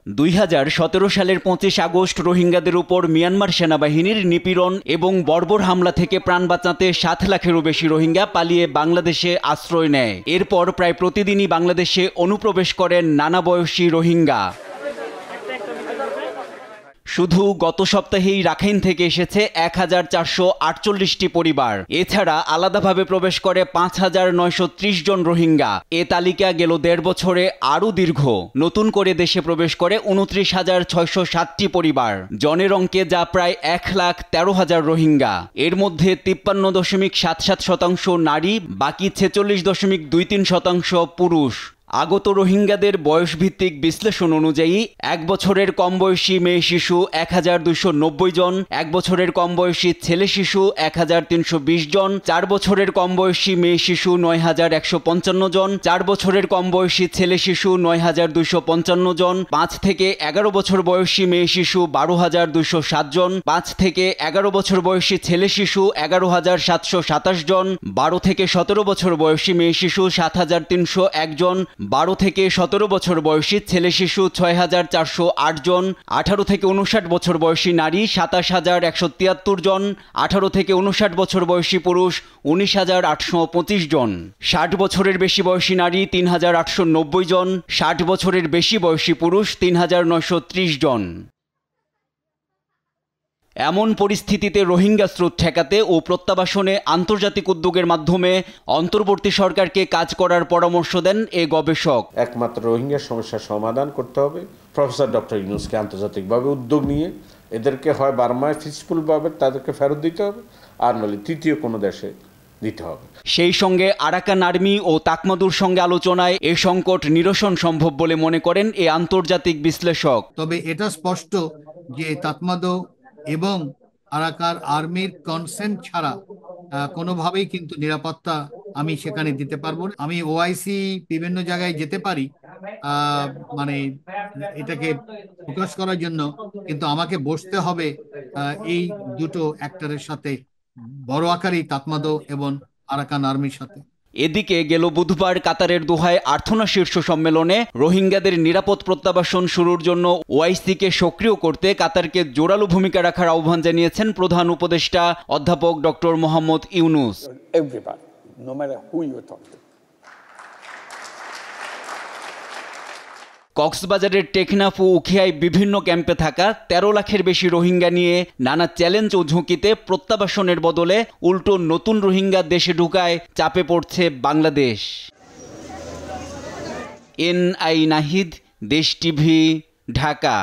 2017 সালের 25 আগস্ট রোহিঙ্গাদের উপর মিয়ানমার সেনাবাহিনীর নিপীড়ন এবং বর্বর হামলা থেকে প্রাণ বাঁচাতে 7 লাখেরও বেশি রোহিঙ্গা পালিয়ে বাংলাদেশে আশ্রয় নেয়। এরপর প্রায় প্রতিদিনই বাংলাদেশে অনুপ্রবেশ করেন নানা বয়সী রোহিঙ্গা। শুধু গত সপ্তাহেই রাখাইন থেকে এসেছে 1448টি পরিবার। এছাড়া আলাদাভাবে প্রবেশ করে 5930 জন রোহিঙ্গা। এ তালিকা গেল 1.5 বছরে আরও দীর্ঘ। নতুন করে দেশে প্রবেশ করে 29,607টি পরিবার। জনের অঙ্কে যা প্রায় 1,13,000 রোহিঙ্গা। এর মধ্যে 53.77% নারী, বাকি 46.23% পুরুষ। আগত রোহিঙ্গাদের বয়সভিত্তিক বিশ্লেষণ অনুযায়ী 1 বছরের কম বয়সী মেয়ে শিশু 1290 জন, 1 বছরের কম বয়সী ছেলে শিশু 1320 জন, 4 বছরের কম বয়সী মেয়ে শিশু 9155 জন, 4 বছরের কম বয়সী ছেলে শিশু 9255 জন, 5 থেকে 11 বছর বয়সী মেয়ে শিশু 12207 জন, 5 থেকে 11 বছর বয়সী ছেলে শিশু 11727 জন, 12 থেকে 17 বছর বয়সী মেয়ে শিশু 7301 জন, 12 থেকে 17 বছর বয়সী ছেলে শিশু 6408 জন, 18 থেকে 59 বছর বয়সী নারী 27173 জন, 18 থেকে 59 বছর বয়সী পুরুষ 19825 জন, 60 বছরের বেশি বয়সী নারী 3890 জন, 60 বছরের বেশি বয়সী পুরুষ 3930 জন। এমন পরিস্থিতিতে রোহিঙ্গা স্রোত ঠেকাতে ও প্রত্যাবাসনে আন্তর্জাতিক উদ্যোগের মাধ্যমে অন্তর্বর্তী সরকারকে কাজ করার পরামর্শ দেন এ গবেষক। একমাত্র রোহিঙ্গা সমস্যার সমাধান করতে হবে প্রফেসর ডক্টর ইউনূসকে আন্তর্জাতিকভাবে উদ্যোগ নিয়ে এদেরকে হয় বার্মায় পিসফুলভাবে তাদেরকে ফেরত দিতে হবে, আর নইলে তৃতীয় কোনো দেশে দিতে হবে। সেই সঙ্গে আরাকান আর্মি ও তাকমাদুর সঙ্গে আলোচনায় এ সংকট নিরসন সম্ভব বলে মনে করেন এ আন্তর্জাতিক বিশ্লেষক। তবে এটা স্পষ্ট যে তাকমাদো এবং আরাকান আর্মির কনসেন্ট ছাড়া কোনোভাবেই কিন্তু নিরাপত্তা আমি সেখানে দিতে পারবো না। আমি ওআইসি বিভিন্ন জায়গায় যেতে পারি মানে এটাকে প্রকাশ করার জন্য, কিন্তু আমাকে বসতে হবে এই দুটো অ্যাক্টরের সাথে, বড় আকারেই তাকমাদো এবং আরাকান আর্মির সাথে। এদিকে গেল বুধবার কাতারের দোহায় আর্থনা শীর্ষ সম্মেলনে রোহিঙ্গাদের নিরাপদ প্রত্যাবাসন শুরুর জন্য ওআইসিকে সক্রিয় করতে কাতারকে জোরালো ভূমিকা রাখার আহ্বান জানিয়েছেন প্রধান উপদেষ্টা অধ্যাপক ডক্টর মোহাম্মদ ইউনূস। কক্সবাজারের টেকনাফ ও উখিয়ায় বিভিন্ন ক্যাম্পে থাকা 13 লাখের বেশি রোহিঙ্গা নিয়ে নানা চ্যালেঞ্জ ও ঝুঁকিতে প্রত্যাবাসনের বদলে উল্টো নতুন রোহিঙ্গা দেশে ঢুকায় চাপে পড়ছে বাংলাদেশ। এনআই নাহিদ, দেশ টিভি, ঢাকা।